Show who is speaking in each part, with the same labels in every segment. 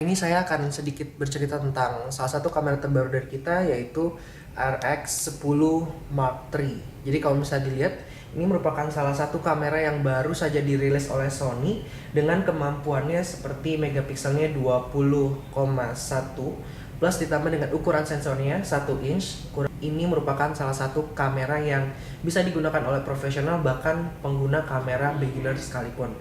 Speaker 1: Ini saya akan sedikit bercerita tentang salah satu kamera terbaru dari kita, yaitu RX10 Mark III. Jadi kalau misalnya dilihat, ini merupakan salah satu kamera yang baru saja dirilis oleh Sony dengan kemampuannya seperti megapikselnya 20,1 plus ditambah dengan ukuran sensornya 1 inch. Ini merupakan salah satu kamera yang bisa digunakan oleh profesional, bahkan pengguna kamera beginner sekalipun.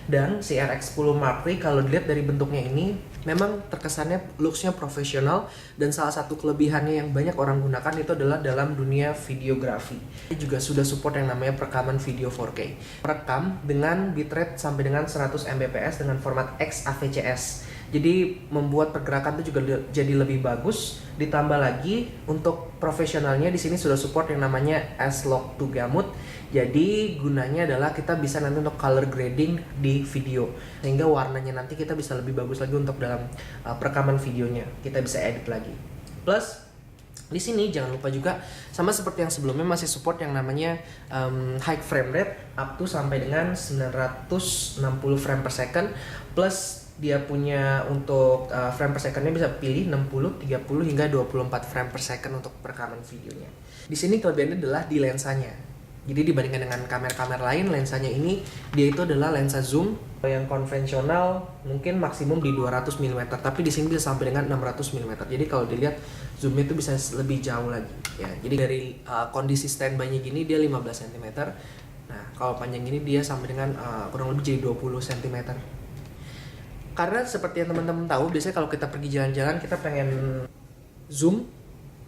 Speaker 1: Dan si RX10 Mark III kalau dilihat dari bentuknya ini memang terkesannya looks-nya profesional, dan salah satu kelebihannya yang banyak orang gunakan itu adalah dalam dunia videografi. Dia juga sudah support yang namanya perekaman video 4K. Merekam dengan bitrate sampai dengan 100 Mbps dengan format XAVCS. Jadi membuat pergerakan itu juga jadi lebih bagus. Ditambah lagi untuk profesionalnya di sini sudah support yang namanya S-Log2 Gamut. Jadi gunanya adalah kita bisa nanti untuk color grading di video, sehingga warnanya nanti kita bisa lebih bagus lagi untuk dalam perekaman videonya. Kita bisa edit lagi. Plus di sini jangan lupa juga sama seperti yang sebelumnya masih support yang namanya high frame rate up to sampai dengan 960 frame per second, plus dia punya untuk frame per secondnya bisa pilih 60, 30 hingga 24 frame per second untuk perekaman videonya. Di sini kelebihannya adalah di lensanya. Jadi dibandingkan dengan kamera-kamera lain, lensanya ini dia itu adalah lensa zoom yang konvensional mungkin maksimum di 200 mm, tapi di sini bisa sampai dengan 600 mm. Jadi kalau dilihat zoomnya itu bisa lebih jauh lagi ya. Jadi dari kondisi standby-nya gini dia 15 cm. Nah, kalau panjang ini dia sampai dengan kurang lebih jadi 20 cm. Karena seperti yang teman-teman tahu, biasanya kalau kita pergi jalan-jalan kita pengen zoom,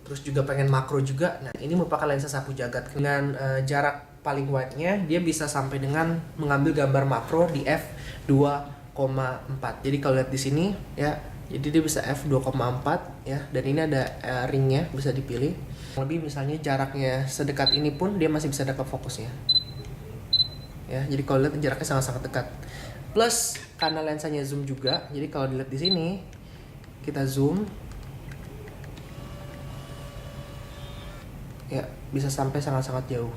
Speaker 1: terus juga pengen makro juga. Nah, ini merupakan lensa sapu jagat dengan jarak paling wide-nya dia bisa sampai dengan mengambil gambar makro di f2,4. Jadi kalau lihat di sini ya, jadi dia bisa f2,4 ya, dan ini ada ringnya bisa dipilih. Lebih misalnya jaraknya sedekat ini pun dia masih bisa dapat fokusnya. Ya, jadi kalau lihat jaraknya sangat-sangat dekat. Plus karena lensanya zoom juga, jadi kalau dilihat di sini kita zoom ya bisa sampai sangat-sangat jauh.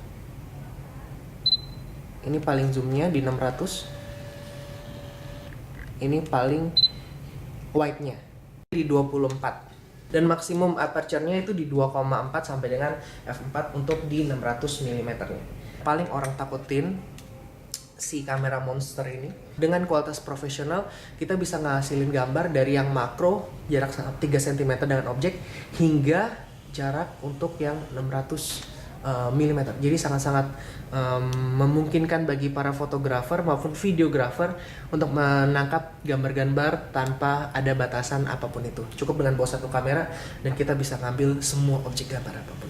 Speaker 1: Ini paling zoomnya di 600, ini paling wide-nya di 24, dan maksimum aperture-nya itu di 2,4 sampai dengan f4 untuk di 600 mm nya. Paling orang takutin si kamera monster ini dengan kualitas profesional, kita bisa ngasilin gambar dari yang makro jarak 3 cm dengan objek hingga jarak untuk yang 600 mm. Jadi sangat-sangat memungkinkan bagi para fotografer maupun videografer untuk menangkap gambar-gambar tanpa ada batasan apapun itu. Cukup dengan bawa satu kamera dan kita bisa ngambil semua objek gambar apapun.